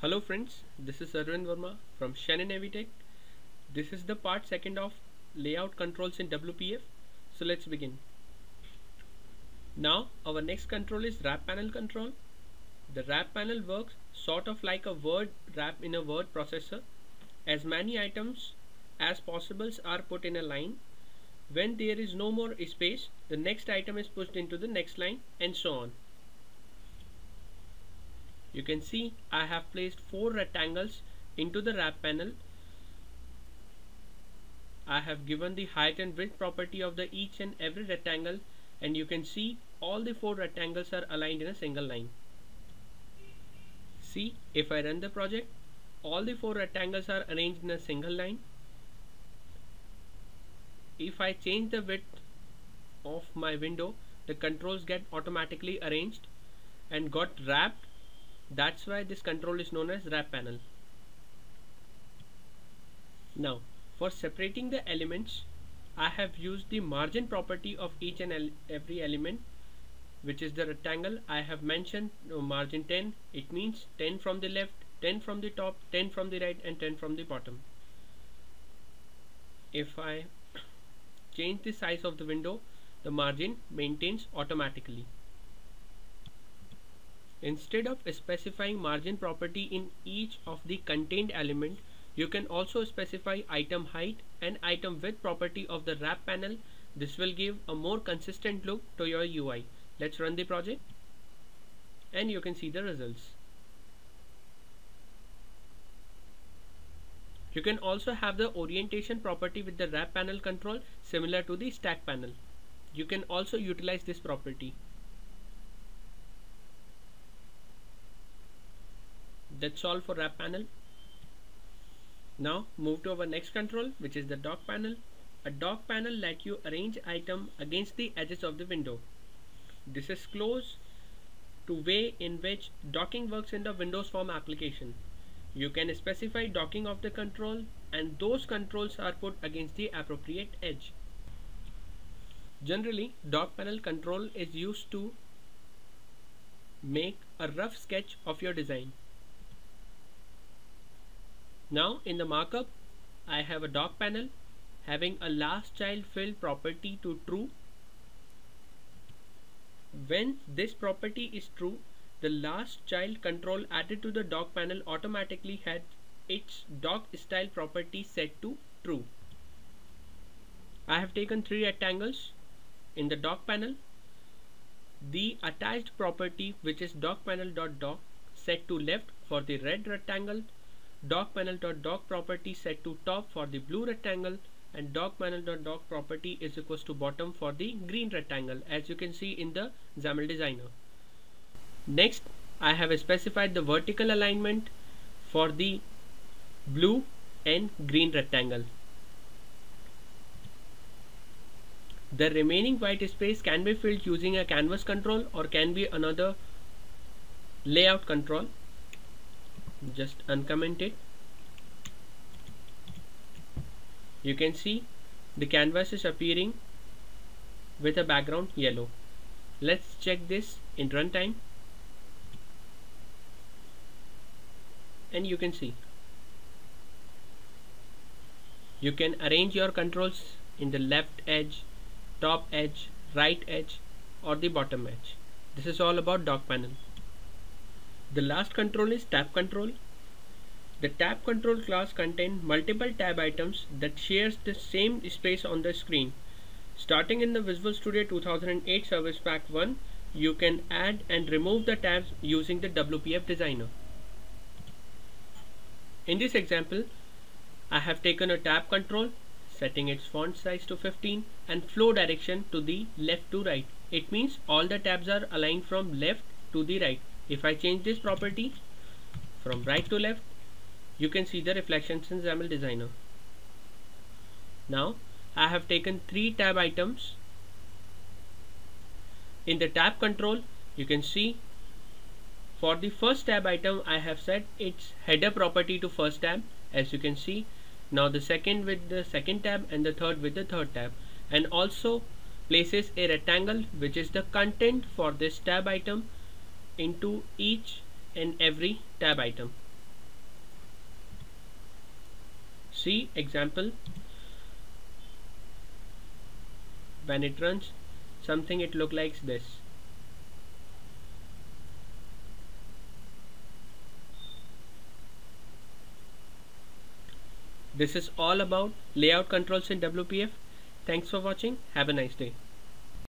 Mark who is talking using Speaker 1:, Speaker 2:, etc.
Speaker 1: Hello friends, this is Arvind Verma from Shannon Avitech. This is the part second of layout controls in WPF. So let's begin. Now our next control is wrap panel control. The wrap panel works sort of like a word wrap in a word processor. As many items as possible are put in a line. When there is no more space, the next item is pushed into the next line and so on. You can see I have placed 4 rectangles into the wrap panel. I have given the height and width property of the each and every rectangle, and you can see all the 4 rectangles are aligned in a single line. See, if I run the project, all the 4 rectangles are arranged in a single line. If I change the width of my window, the controls get automatically arranged and got wrapped. That's why this control is known as wrap panel. Now, for separating the elements, I have used the margin property of each and every element, which is the rectangle. I have mentioned margin 10. It means 10 from the left, 10 from the top, 10 from the right, and 10 from the bottom. If I change the size of the window, the margin maintains automatically. Instead of specifying margin property in each of the contained element, you can also specify item height and item width property of the wrap panel. This will give a more consistent look to your UI. Let's run the project and you can see the results. You can also have the orientation property with the wrap panel control similar to the stack panel. You can also utilize this property. That's all for wrap panel. Now move to our next control, which is the dock panel. A dock panel lets you arrange item against the edges of the window. This is close to way in which docking works in the Windows Form application. You can specify docking of the control and those controls are put against the appropriate edge. Generally, dock panel control is used to make a rough sketch of your design. Now in the markup, I have a dock panel having a last child filled property to true. When this property is true, the last child control added to the dock panel automatically had its dock style property set to true. I have taken 3 rectangles in the dock panel. The attached property, which is dock panel.dock, set to left for the red rectangle, dock panel.dock property set to top for the blue rectangle, and dock panel.dock property is equals to bottom for the green rectangle, as you can see in the XAML designer. Next, I have specified the vertical alignment for the blue and green rectangle. The remaining white space can be filled using a canvas control or can be another layout control. Just uncomment it. You can see the canvas is appearing with a background yellow. Let's check this in runtime, and you can see you can arrange your controls in the left edge, top edge, right edge, or the bottom edge. This is all about dock panel. The last control is tab control. The tab control class contains multiple tab items that shares the same space on the screen. Starting in the Visual Studio 2008 Service Pack 1, you can add and remove the tabs using the WPF designer. In this example, I have taken a tab control, setting its font size to 15 and flow direction to the left to right. It means all the tabs are aligned from left to the right. If I change this property from right to left, you can see the reflections in XAML designer. Now I have taken 3 tab items. In the tab control, you can see for the first tab item I have set its header property to first tab, as you can see. Now the second with the second tab and the third with the third tab, and also places a rectangle which is the content for this tab item into each and every tab item. See example, when it runs something it look like this. This is all about layout controls in WPF. Thanks for watching. Have a nice day.